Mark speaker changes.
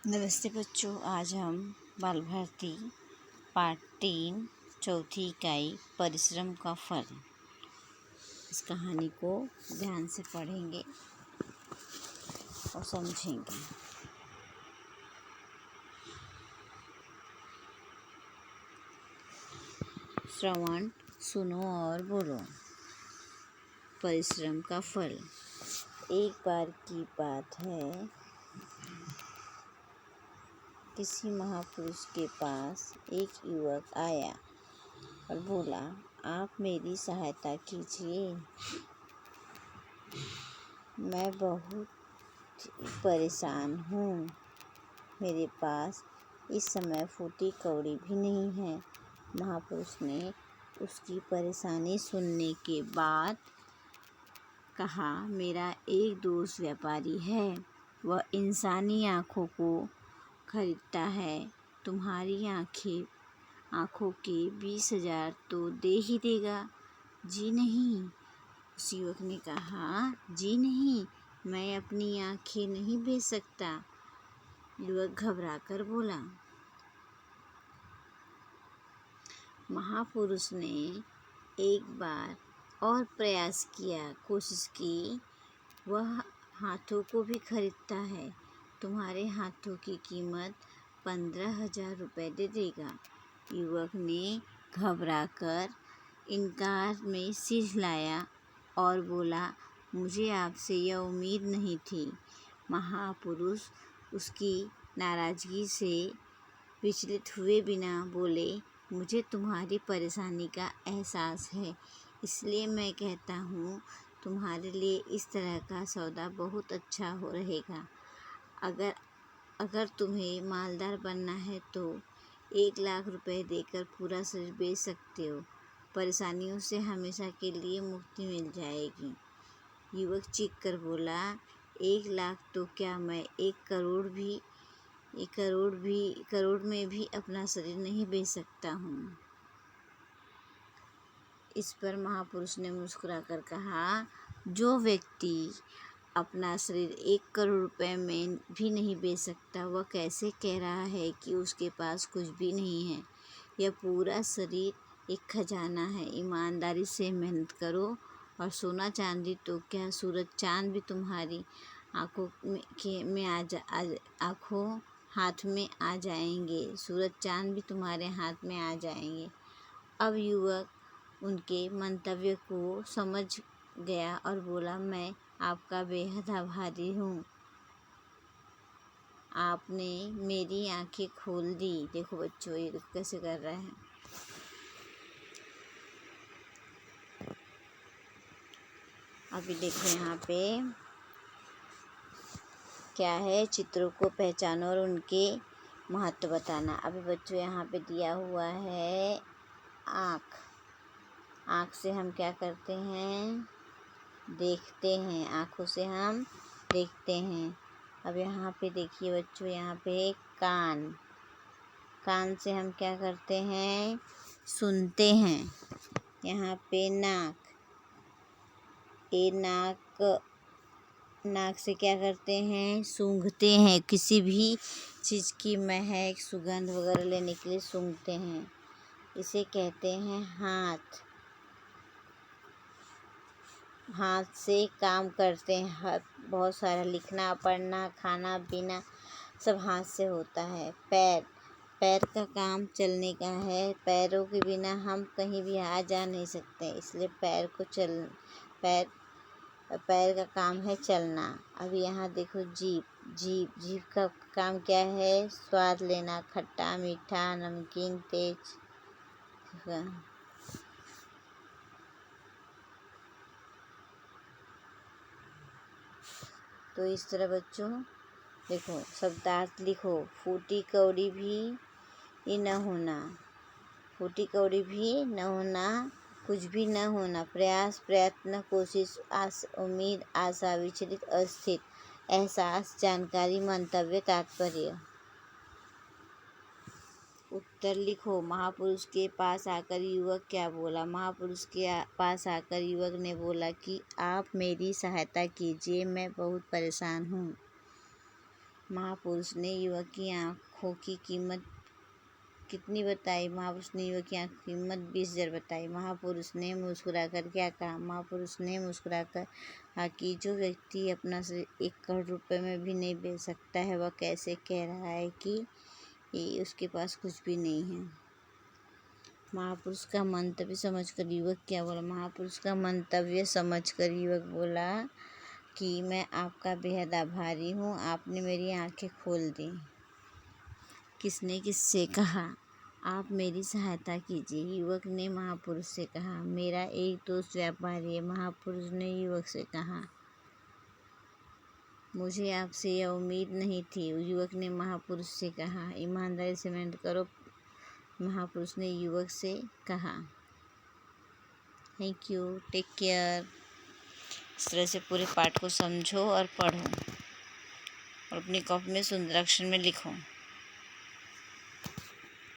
Speaker 1: नमस्ते बच्चों, आज हम बाल भारती पार्ट 3 चौथी इकाई परिश्रम का फल इस कहानी को ध्यान से पढ़ेंगे और समझेंगे। श्रवण, सुनो और बोलो। परिश्रम का फल। एक बार की बात है, किसी महापुरुष के पास एक युवक आया और बोला, आप मेरी सहायता कीजिए, मैं बहुत परेशान हूँ। मेरे पास इस समय फूटी कौड़ी भी नहीं है। महापुरुष ने उसकी परेशानी सुनने के बाद कहा, मेरा एक दोस्त व्यापारी है, वह इंसानी आँखों को खरीदता है। तुम्हारी आँखों के 20,000 तो दे ही देगा। जी नहीं, उस युवक ने कहा, जी नहीं, मैं अपनी आँखें नहीं बेच सकता। युवक घबराकर बोला। महापुरुष ने एक बार और प्रयास किया, कोशिश की। वह हाथों को भी खरीदता है। तुम्हारे हाथों की कीमत 15,000 रुपये दे देगा। युवक ने घबराकर इनकार में सिर हिलाया और बोला, मुझे आपसे यह उम्मीद नहीं थी। महापुरुष उसकी नाराज़गी से विचलित हुए बिना बोले, मुझे तुम्हारी परेशानी का एहसास है, इसलिए मैं कहता हूँ, तुम्हारे लिए इस तरह का सौदा बहुत अच्छा हो रहेगा। अगर तुम्हें मालदार बनना है तो 1,00,000 रुपये देकर पूरा शरीर बेच सकते हो। परेशानियों से हमेशा के लिए मुक्ति मिल जाएगी। युवक चीख कर बोला, 1,00,000 तो क्या, मैं 1 करोड़ में भी अपना शरीर नहीं बेच सकता हूँ। इस पर महापुरुष ने मुस्कुराकर कहा, जो व्यक्ति अपना शरीर 1 करोड़ रुपए में भी नहीं बेच सकता, वह कैसे कह रहा है कि उसके पास कुछ भी नहीं है। यह पूरा शरीर एक खजाना है। ईमानदारी से मेहनत करो और सोना चांदी तो क्या, सूरज चांद भी तुम्हारी हाथ में आ जाएंगे। सूरज चांद भी तुम्हारे हाथ में आ जाएंगे। अब युवक उनके मंतव्य को समझ गया और बोला, मैं आपका बेहद आभारी हूँ। आपने मेरी आंखें खोल दी। देखो बच्चों, ये देखो कैसे कर रहे हैं। अभी देखो यहाँ पे क्या है, चित्रों को पहचानो और उनके महत्व बताना। अभी बच्चों यहाँ पे दिया हुआ है आँख। आँख से हम क्या करते हैं, देखते हैं। आँखों से हम देखते हैं। अब यहाँ पे देखिए बच्चों, यहाँ पे कान। कान से हम क्या करते हैं, सुनते हैं। यहाँ पे नाक। नाक से क्या करते हैं, सूंघते हैं। किसी भी चीज़ की महक, सुगंध वगैरह लेने के लिए सूंघते हैं। इसे कहते हैं हाथ। हाथ से काम करते हैं। हाथ बहुत सारा, लिखना, पढ़ना, खाना पीना सब हाथ से होता है। पैर। पैर का काम चलने का है। पैरों के बिना हम कहीं भी आ जा नहीं सकते, इसलिए पैर का काम है चलना। अब यहाँ देखो जीभ। जीभ का काम क्या है, स्वाद लेना, खट्टा, मीठा, नमकीन, तेज। तो इस तरह बच्चों देखो, शब्दार्थ लिखो। फूटी कौड़ी भी न होना। फूटी कौड़ी भी न होना, कुछ भी न होना। प्रयास, प्रयत्न, कोशिश, उम्मीद, आशा, विचलित, अस्थिर, एहसास, जानकारी, मंतव्य, तात्पर्य। उत्तर लिखो। महापुरुष के पास आकर युवक क्या बोला। महापुरुष के पास आकर युवक ने बोला कि आप मेरी सहायता कीजिए, मैं बहुत परेशान हूँ। महापुरुष ने युवक की आँखों की कीमत कितनी बताई? महापुरुष ने युवक की आँखों की कीमत 20,000 बताई। महापुरुष ने मुस्कुराकर क्या कहा? महापुरुष ने मुस्कुराकर कहा कि जो व्यक्ति अपना शरीर 1 करोड़ रुपए में भी नहीं बेच सकता है, वह कैसे कह रहा है कि उसके पास कुछ भी नहीं है। महापुरुष का मंतव्य समझकर युवक क्या बोला? महापुरुष का मंतव्य समझकर युवक बोला कि मैं आपका बेहद आभारी हूँ, आपने मेरी आंखें खोल दी। किसने किससे कहा? आप मेरी सहायता कीजिए। युवक ने महापुरुष से कहा, मेरा एक दोस्त व्यापारी है। महापुरुष ने युवक से कहा, मुझे आपसे यह उम्मीद नहीं थी। युवक ने महापुरुष से कहा, ईमानदारी से मेहनत करो। महापुरुष ने युवक से कहा। Thank you, take care. इस तरह से पूरे पाठ को समझो और पढ़ो और अपनी कॉपी में सुंदर अक्षर में लिखो।